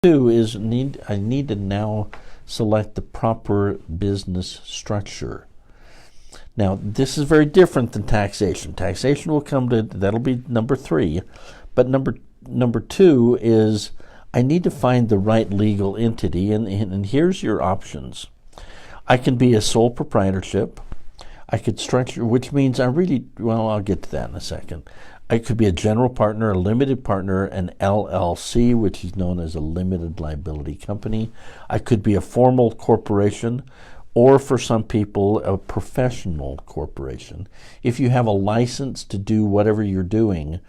Two is I need to now select the proper business structure. Now, this is very different than taxation. Taxation will come to, that'll be number 3. But number 2 is I need to find the right legal entity, and here's your options. I can be a sole proprietorship. I could structure, which means I'll get to that in a second. I could be a general partner, a limited partner, an LLC, which is known as a limited liability company. I could be a formal corporation, or for some people, a professional corporation. If you have a license to do whatever you're doing,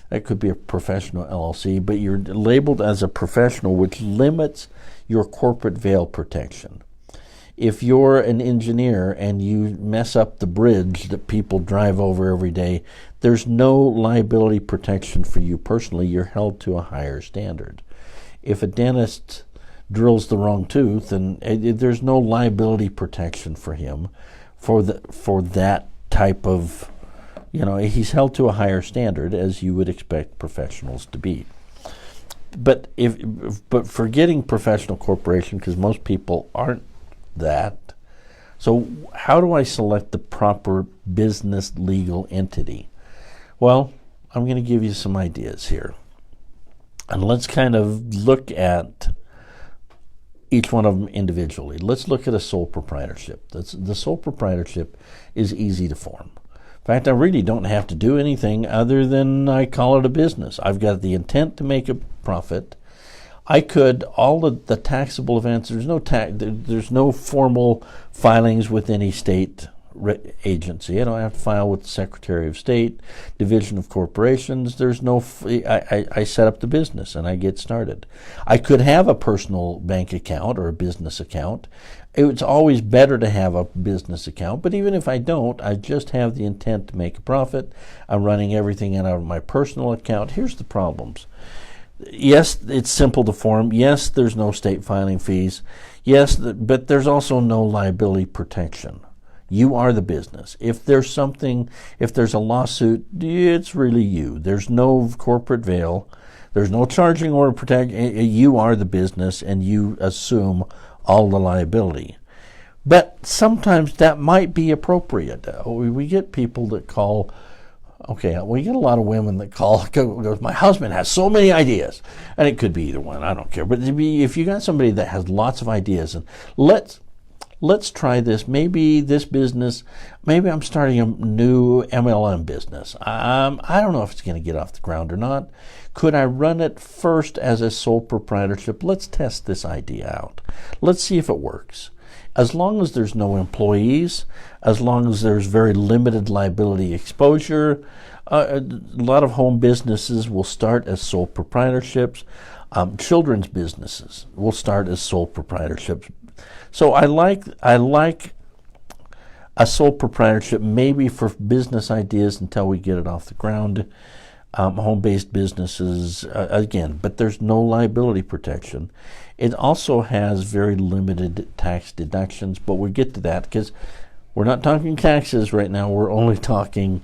that could be a professional LLC, but you're labeled as a professional, which limits your corporate veil protection. If you're an engineer and you mess up the bridge that people drive over every day, there's no liability protection for you personally. You're held to a higher standard. If a dentist drills the wrong tooth, and there's no liability protection for him for that type of, he's held to a higher standard, as you would expect professionals to be. But forgetting professional corporation, because most people aren't that. So how do I select the proper business legal entity? Well, I'm going to give you some ideas here. And let's kind of look at each one of them individually. Let's look at a sole proprietorship. The sole proprietorship is easy to form. In fact, I really don't have to do anything other than I call it a business. I've got the intent to make a profit. I could, all of the taxable events, there's no formal filings with any state agency. I don't have to file with the Secretary of State, Division of Corporations. There's no, I set up the business and I get started. I could have a personal bank account or a business account. It's always better to have a business account, but even if I don't, I just have the intent to make a profit. I'm running everything out of my personal account. Here's the problems. Yes, it's simple to form. Yes, there's no state filing fees. Yes, but there's also no liability protection. You are the business. If there's a lawsuit, it's really you. There's no corporate veil. There's no charging order protection. You are the business and you assume all the liability. But sometimes that might be appropriate. We get people that call. Okay, we get a lot of women that goes, my husband has so many ideas. And it could be either one, I don't care. But if you got somebody that has lots of ideas, and let's try this, maybe this business, maybe I'm starting a new MLM business. I don't know if it's going to get off the ground or not. Could I run it first as a sole proprietorship? Let's test this idea out. Let's see if it works. As long as there's no employees, as long as there's very limited liability exposure, a lot of home businesses will start as sole proprietorships. Children's businesses will start as sole proprietorships. So I like a sole proprietorship maybe for business ideas until we get it off the ground. Home-based businesses, again, but there's no liability protection. It also has very limited tax deductions, but we'll get to that because we're not talking taxes right now. We're only talking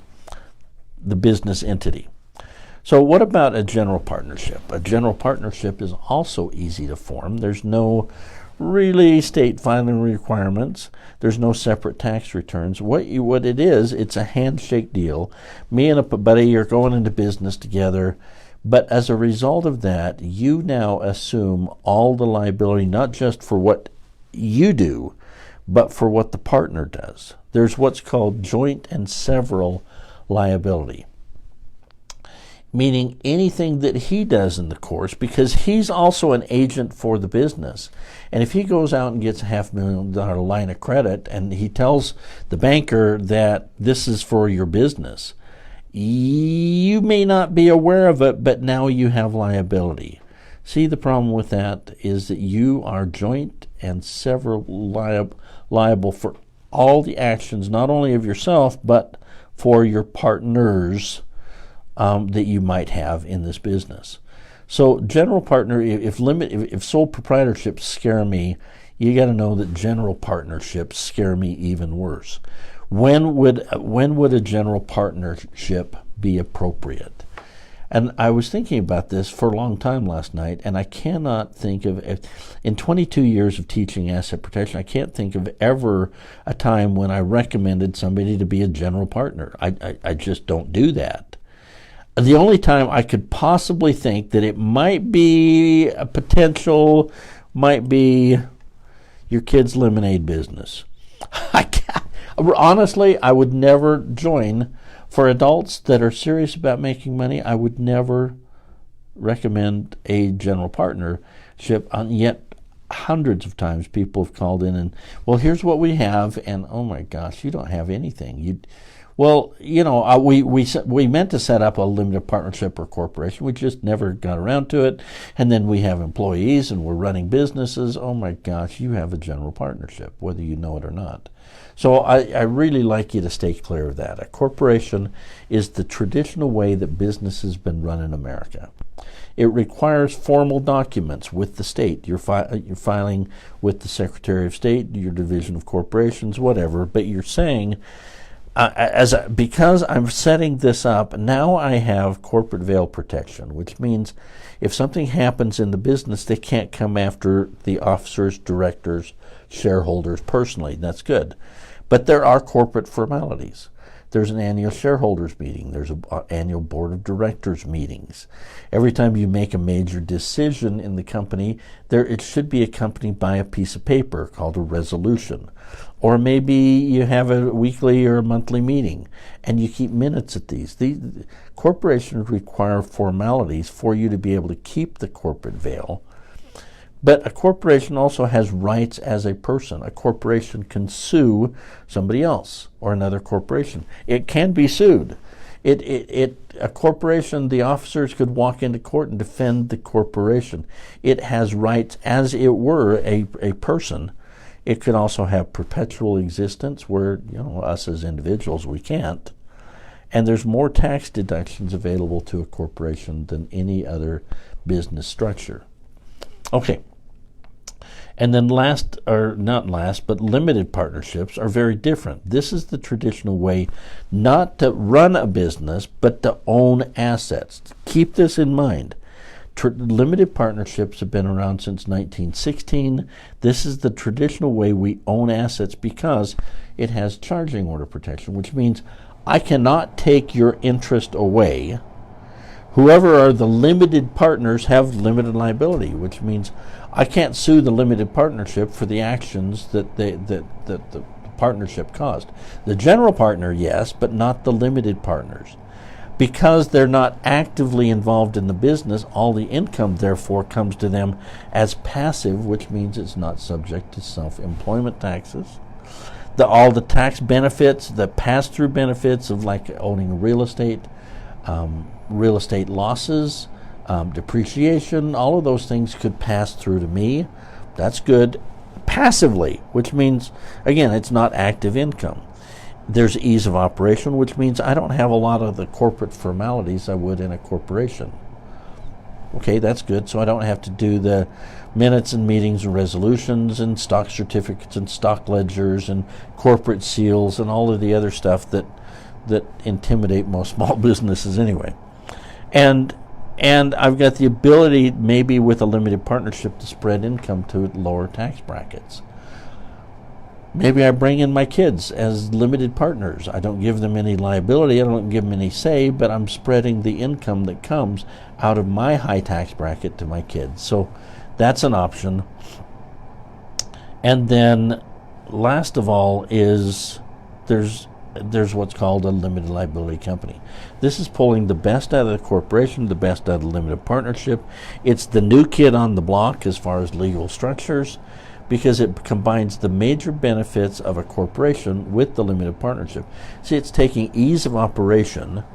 the business entity. So what about a general partnership? A general partnership is also easy to form. There's no really state filing requirements. There's no separate tax returns. What it is, it's a handshake deal. Me and a buddy are going into business together, but as a result of that, you now assume all the liability, not just for what you do, but for what the partner does. There's what's called joint and several liability, meaning anything that he does in the course, because he's also an agent for the business. And if he goes out and gets a $500,000 line of credit and he tells the banker that this is for your business, you may not be aware of it, but now you have liability. See, the problem with that is that you are joint and several liable for all the actions, not only of yourself, but for your partners that you might have in this business. So general partner, if sole proprietorships scare me, you got to know that general partnerships scare me even worse. When would a general partnership be appropriate? And I was thinking about this for a long time last night, and I cannot think of, in 22 years of teaching asset protection, I can't think of ever a time when I recommended somebody to be a general partner. I just don't do that. The only time I could possibly think that it might be a potential might be your kid's lemonade business. Honestly, I would never join. For adults that are serious about making money, I would never recommend a general partnership. Yet hundreds of times people have called in and, well, here's what we have, and oh my gosh, you don't have anything. We meant to set up a limited partnership or corporation. We just never got around to it. And then we have employees and we're running businesses. Oh my gosh, you have a general partnership, whether you know it or not. So I really like you to stay clear of that. A corporation is the traditional way that business has been run in America. It requires formal documents with the state. You're filing with the Secretary of State, your Division of Corporations, whatever. But you're saying, because I'm setting this up, now I have corporate veil protection, which means if something happens in the business, they can't come after the officers, directors, shareholders personally. That's good. But there are corporate formalities. There's an annual shareholders meeting. There's an annual board of directors meetings. Every time you make a major decision in the company, it should be accompanied by a piece of paper called a resolution. Or maybe you have a weekly or a monthly meeting and you keep minutes at these. The corporations require formalities for you to be able to keep the corporate veil. But a corporation also has rights as a person. A corporation can sue somebody else or another corporation. It can be sued. A corporation, the officers could walk into court and defend the corporation. It has rights as it were a person. It could also have perpetual existence where, us as individuals, we can't. And there's more tax deductions available to a corporation than any other business structure. Okay. And then limited partnerships are very different. This is the traditional way not to run a business, but to own assets. Keep this in mind. Limited partnerships have been around since 1916. This is the traditional way we own assets because it has charging order protection, which means I cannot take your interest away. Whoever are the limited partners have limited liability, which means I can't sue the limited partnership for the actions that the partnership caused. The general partner, yes, but not the limited partners. Because they're not actively involved in the business, all the income, therefore, comes to them as passive, which means it's not subject to self-employment taxes. All the tax benefits, the pass-through benefits of like owning real estate losses, depreciation, all of those things could pass through to me. That's good. Passively, which means, again, it's not active income. There's ease of operation, which means I don't have a lot of the corporate formalities I would in a corporation. Okay, that's good. So I don't have to do the minutes and meetings and resolutions and stock certificates and stock ledgers and corporate seals and all of the other stuff that intimidate most small businesses anyway. And I've got the ability, maybe with a limited partnership, to spread income to lower tax brackets. Maybe I bring in my kids as limited partners. I don't give them any liability. I don't give them any say, but I'm spreading the income that comes out of my high tax bracket to my kids. So that's an option. And then last of all is there's what's called a limited liability company. This is pulling the best out of the corporation, the best out of the limited partnership. It's the new kid on the block as far as legal structures, because it combines the major benefits of a corporation with the limited partnership. See, it's taking ease of operation,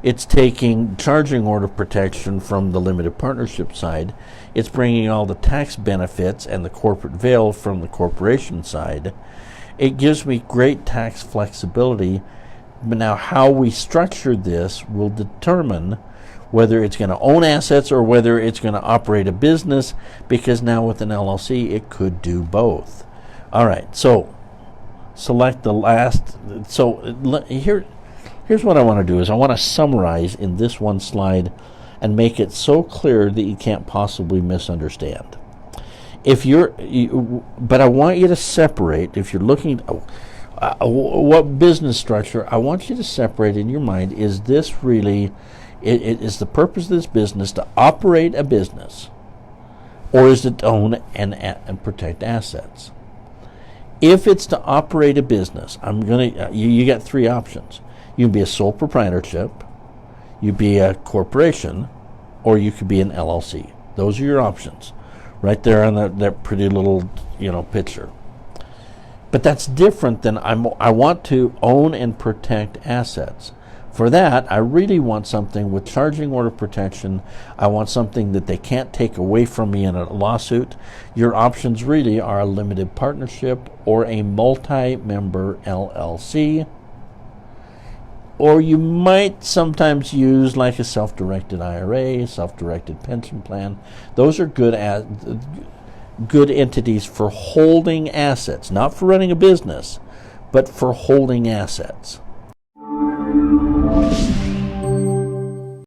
it's taking charging order protection from the limited partnership side, it's bringing all the tax benefits and the corporate veil from the corporation side. It gives me great tax flexibility. But now how we structure this will determine whether it's going to own assets or whether it's going to operate a business, because now with an LLC it could do both. All right, so select the last. So here's Here's what I want to do is I want to summarize in this one slide and make it so clear that you can't possibly misunderstand. But I want you to separate, if you're looking, what business structure, I want you to separate in your mind, is this really, is the purpose of this business to operate a business, or is it to own and protect assets? If it's to operate a business, you got three options. You can be a sole proprietorship, you be a corporation, or you could be an LLC. Those are your options, right there on that pretty little picture. But that's different than I want to own and protect assets. For that, I really want something with charging order protection. I want something that they can't take away from me in a lawsuit. Your options really are a limited partnership or a multi-member LLC. Or you might sometimes use like a self-directed IRA, self-directed pension plan. Those are good entities for holding assets, not for running a business, but for holding assets.